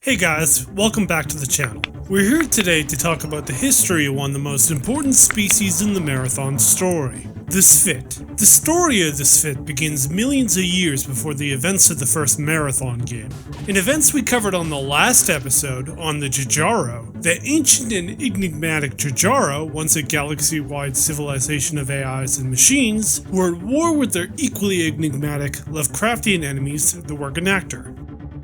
Hey guys, welcome back to the channel. We're here today to talk about the history of one of the most important species in the Marathon story, the Sphit. The story of the Sphit begins millions of years before the events of the first Marathon game. In events we covered on the last episode, on the Jijaro, the ancient and enigmatic Jijaro, once a galaxy-wide civilization of AIs and machines, were at war with their equally enigmatic Lovecraftian enemies, the Worganactor.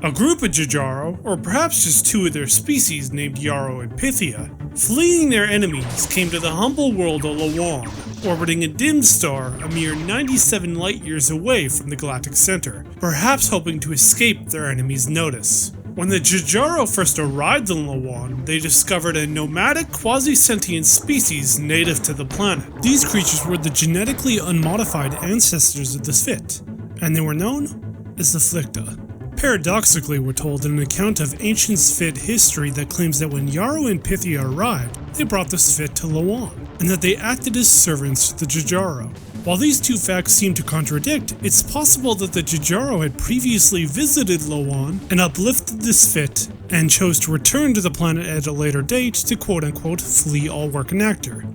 A group of Jijaro, or perhaps just two of their species named Yarrow and Pythia, fleeing their enemies, came to the humble world of Lh'owon, orbiting a dim star a mere 97 light-years away from the galactic center, perhaps hoping to escape their enemies' notice. When the Jijaro first arrived in Lh'owon, they discovered a nomadic quasi-sentient species native to the planet. These creatures were the genetically unmodified ancestors of the Sphit, and they were known as the Flicta. Paradoxically, we're told in an account of ancient Sphit history that claims that when Yarrow and Pythia arrived, they brought the Sphit to Lh'owon, and that they acted as servants to the Jijaro. While these two facts seem to contradict, it's possible that the Jijaro had previously visited Lh'owon and uplifted the Sphit, and chose to return to the planet at a later date to quote-unquote flee all Worganactor.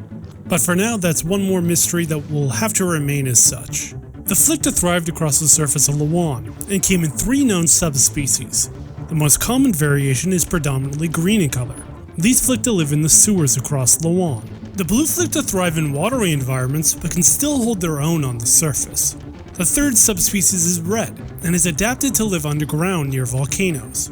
But for now, that's one more mystery that will have to remain as such. The Flicta thrived across the surface of Lh'owon, and came in three known subspecies. The most common variation is predominantly green in color. These Flicta live in the sewers across Lh'owon. The blue Flicta thrive in watery environments, but can still hold their own on the surface. The third subspecies is red, and is adapted to live underground near volcanoes.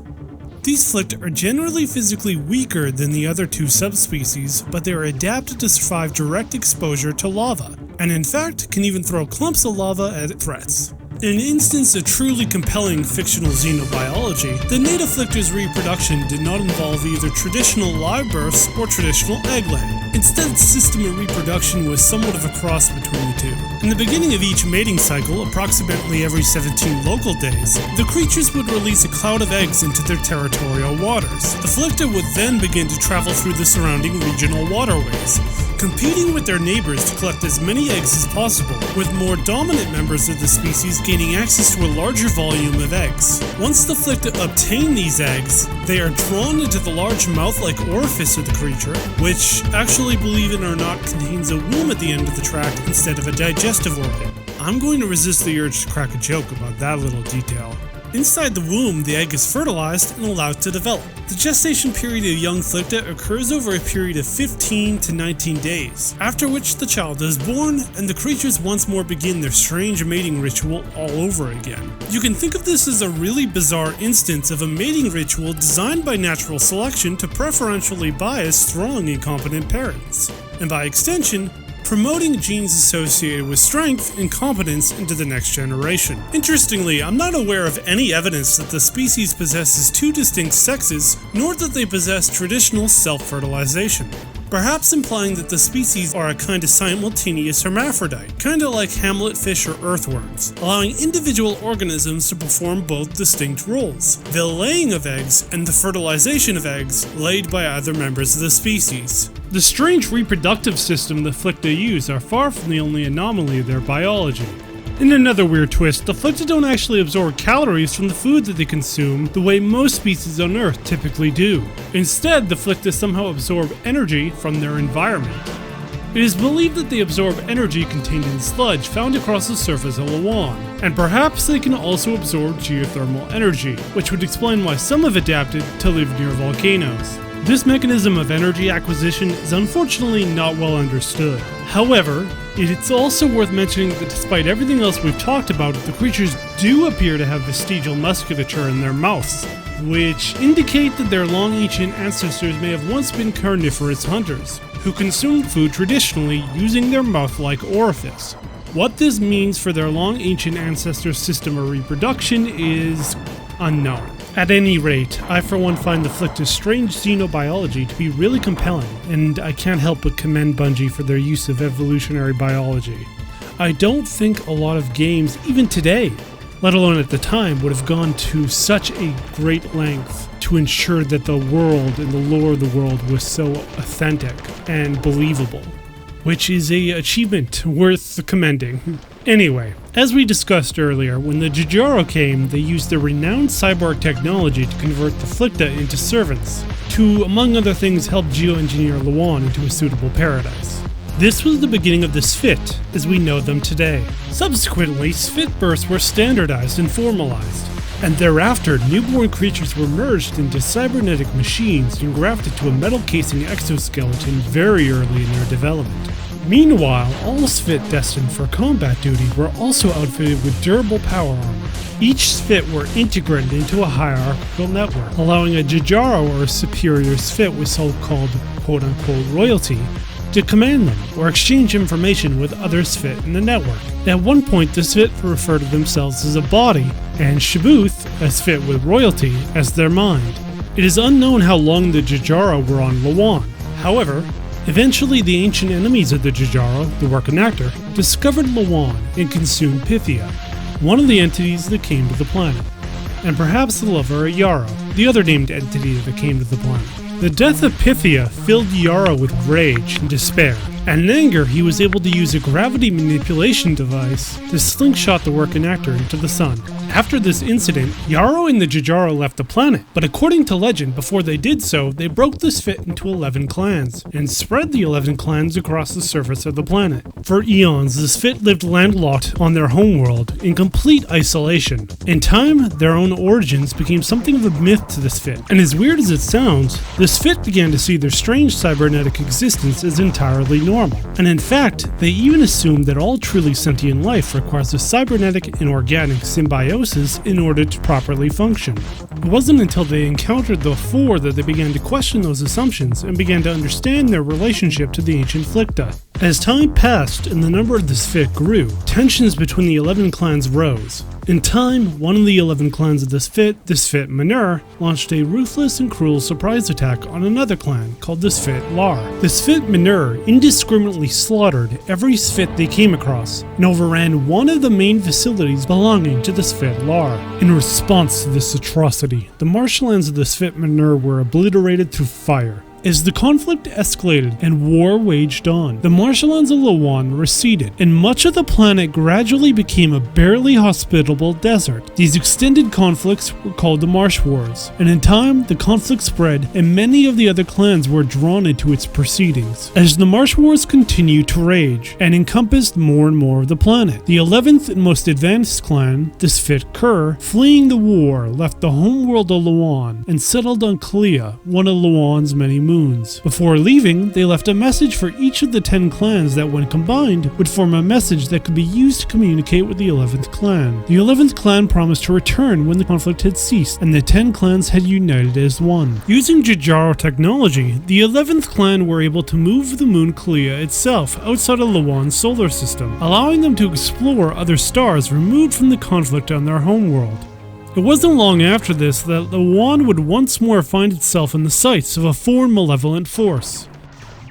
These Flicta are generally physically weaker than the other two subspecies, but they are adapted to survive direct exposure to lava, and in fact can even throw clumps of lava at threats. In an instance of truly compelling fictional xenobiology, the native Flicta's reproduction did not involve either traditional live births or traditional egg laying. Instead, the system of reproduction was somewhat of a cross between the two. In the beginning of each mating cycle, approximately every 17 local days, the creatures would release a cloud of eggs into their territorial waters. The Flicta would then begin to travel through the surrounding regional waterways, competing with their neighbors to collect as many eggs as possible, with more dominant members of the species gaining access to a larger volume of eggs. Once the Flicta obtain these eggs, they are drawn into the large mouth-like orifice of the creature, which, actually believe it or not, contains a womb at the end of the tract instead of a digestive organ. I'm going to resist the urge to crack a joke about that little detail. Inside the womb, the egg is fertilized and allowed to develop. The gestation period of young Flicta occurs over a period of 15 to 19 days, after which the child is born and the creatures once more begin their strange mating ritual all over again. You can think of this as a really bizarre instance of a mating ritual designed by natural selection to preferentially bias strong and competent parents, and by extension, promoting genes associated with strength and competence into the next generation. Interestingly, I'm not aware of any evidence that the species possesses two distinct sexes, nor that they possess traditional self-fertilization, perhaps implying that the species are a kind of simultaneous hermaphrodite, kinda like hamletfish or earthworms, allowing individual organisms to perform both distinct roles, the laying of eggs and the fertilization of eggs laid by other members of the species. The strange reproductive system the Flicta use are far from the only anomaly of their biology. In another weird twist, the Flicta don't actually absorb calories from the food that they consume the way most species on Earth typically do. Instead, the Flicta somehow absorb energy from their environment. It is believed that they absorb energy contained in sludge found across the surface of Lh'owon, and perhaps they can also absorb geothermal energy, which would explain why some have adapted to live near volcanoes. This mechanism of energy acquisition is unfortunately not well understood. However, it's also worth mentioning that despite everything else we've talked about, the creatures do appear to have vestigial musculature in their mouths, which indicate that their long ancient ancestors may have once been carnivorous hunters, who consumed food traditionally using their mouth-like orifice. What this means for their long ancient ancestors' system of reproduction is unknown. At any rate, I for one find the Flicta's strange xenobiology to be really compelling, and I can't help but commend Bungie for their use of evolutionary biology. I don't think a lot of games, even today, let alone at the time, would have gone to such a great length to ensure that the world and the lore of the world was so authentic and believable, which is an achievement worth commending. Anyway, As we discussed earlier, when the Jijaro came, they used their renowned cyborg technology to convert the Flicta into servants, to, among other things, help geoengineer Lh'owon into a suitable paradise. This was the beginning of the Sphit, as we know them today. Subsequently, Sphit births were standardized and formalized, and thereafter newborn creatures were merged into cybernetic machines and grafted to a metal casing exoskeleton very early in their development. Meanwhile, all Sphit destined for combat duty were also outfitted with durable power armor. Each Sphit were integrated into a hierarchical network, allowing a Jijaro or a superior Sphit with so-called quote-unquote royalty to command them or exchange information with other Sphit in the network. At one point, the Sphit refer to themselves as a body, and Shabuth, a Sphit with royalty, as their mind. It is unknown how long the Jijaro were on Lh'owon. However, eventually the ancient enemies of the Jijaro, the Workanactor, discovered Lh'owon and consumed Pythia, one of the entities that came to the planet, and perhaps the lover Yarrow, the other named entity that came to the planet. The death of Pythia filled Yarrow with rage and despair, and in anger he was able to use a gravity manipulation device to slingshot the Workanactor into the sun. After this incident, Yarrow and the Jijaro left the planet, but according to legend, before they did so, they broke the Sphit into 11 clans, and spread the 11 clans across the surface of the planet. For eons, the Sphit lived landlocked on their homeworld in complete isolation. In time, their own origins became something of a myth to the Sphit, and as weird as it sounds, the Sphit began to see their strange cybernetic existence as entirely normal. And in fact, they even assumed that all truly sentient life requires a cybernetic and organic symbiosis in order to properly function. It wasn't until they encountered the Four that they began to question those assumptions and began to understand their relationship to the ancient Flicta. As time passed and the number of the Sphit grew, tensions between the 11 clans rose. In time, one of the 11 clans of the Sphit Manur, launched a ruthless and cruel surprise attack on another clan called the Sphit Lar. The Sphit Manur indiscriminately slaughtered every Sphit they came across and overran one of the main facilities belonging to the Sphit Lar. In response to this atrocity, the marshlands of the Sphit Manur were obliterated through fire. As the conflict escalated and war waged on, the marshlands of Lh'owon receded, and much of the planet gradually became a barely hospitable desert. These extended conflicts were called the Marsh Wars, and in time, the conflict spread, and many of the other clans were drawn into its proceedings. As the Marsh Wars continued to rage, and encompassed more and more of the planet, the 11th and most advanced clan, the Sphit Kur, fleeing the war, left the homeworld of Lh'owon, and settled on Clea, one of Lh'owon's many moons. Before leaving, they left a message for each of the 10 clans that, when combined, would form a message that could be used to communicate with the 11th clan. The 11th clan promised to return when the conflict had ceased, and the 10 clans had united as one. Using Jijaro technology, the 11th clan were able to move the moon Clea itself outside of Lh'owon's solar system, allowing them to explore other stars removed from the conflict on their homeworld. It wasn't long after this that Lh'owon would once more find itself in the sights of a foreign malevolent force.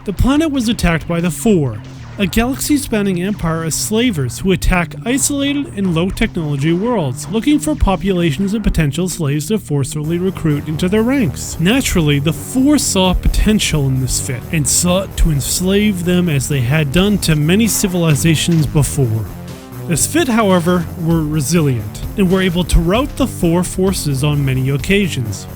The planet was attacked by the Four, a galaxy-spanning empire of slavers who attack isolated and low-technology worlds, looking for populations of potential slaves to forcibly recruit into their ranks. Naturally, the Four saw potential in this Sphit, and sought to enslave them as they had done to many civilizations before. The Sphit, however, were resilient, and were able to rout the Four forces on many occasions.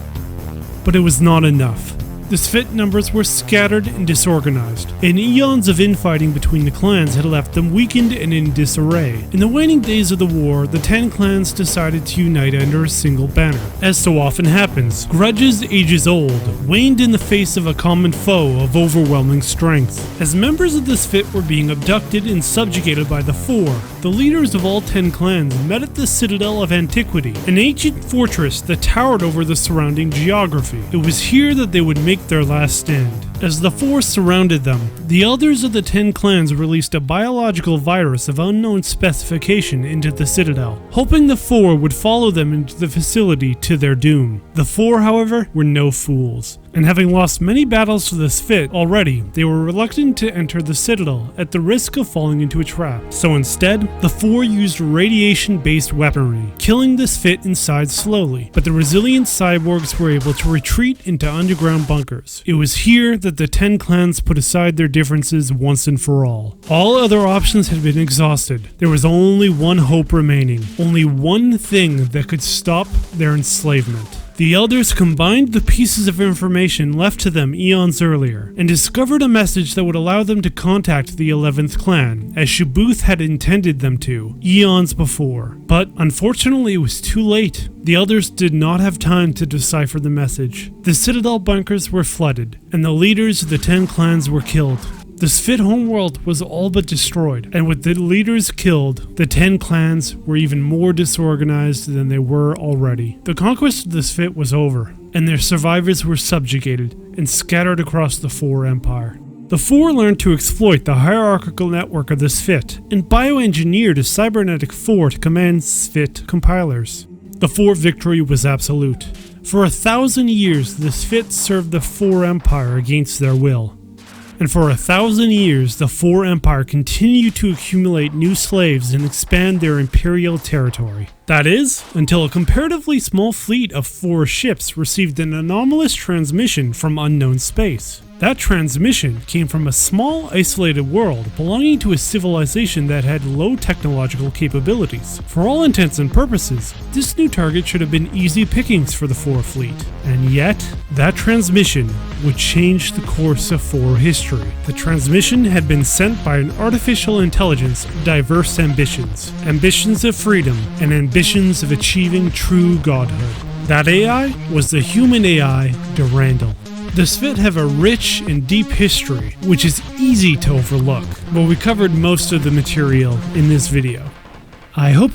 But it was not enough. The Sphit numbers were scattered and disorganized, and eons of infighting between the clans had left them weakened and in disarray. In the waning days of the war, the 10 clans decided to unite under a single banner. As so often happens, grudges ages old waned in the face of a common foe of overwhelming strength. As members of the Sphit were being abducted and subjugated by the Four, the leaders of all 10 clans met at the Citadel of Antiquity, an ancient fortress that towered over the surrounding geography. It was here that they would make their last stand. As the Four surrounded them, the elders of the 10 clans released a biological virus of unknown specification into the Citadel, hoping the Four would follow them into the facility to their doom. The Four, however, were no fools. and having lost many battles to the Sphit already, they were reluctant to enter the Citadel at the risk of falling into a trap. So instead, the four used radiation-based weaponry, killing the Sphit inside slowly, but the resilient cyborgs were able to retreat into underground bunkers. It was here that the 10 clans put aside their differences once and for all. All other options had been exhausted. There was only one hope remaining, only one thing that could stop their enslavement. The elders combined the pieces of information left to them eons earlier, and discovered a message that would allow them to contact the 11th clan, as Shubuth had intended them to, eons before. But unfortunately it was too late. The elders did not have time to decipher the message. The Citadel bunkers were flooded, and the leaders of the 10 clans were killed. The Sphit homeworld was all but destroyed, and with the leaders killed, the 10 clans were even more disorganized than they were already. The conquest of the Sphit was over, and their survivors were subjugated and scattered across the Four Empire. The Four learned to exploit the hierarchical network of the Sphit, and bioengineered a cybernetic Four to command Sphit compilers. The Four victory was absolute. For 1,000 years, the Sphit served the Four Empire against their will. And for 1,000 years, the Four Empire continued to accumulate new slaves and expand their imperial territory. That is, until a comparatively small fleet of 4 ships received an anomalous transmission from unknown space. That transmission came from a small, isolated world belonging to a civilization that had low technological capabilities. For all intents and purposes, this new target should have been easy pickings for the Four fleet. And yet, that transmission would change the course of Four history. The transmission had been sent by an artificial intelligence of diverse ambitions. Ambitions of freedom, and ambitions of achieving true godhood. That AI was the human AI, Durandal. The Sphit have a rich and deep history, which is easy to overlook, but we covered most of the material in this video. I hope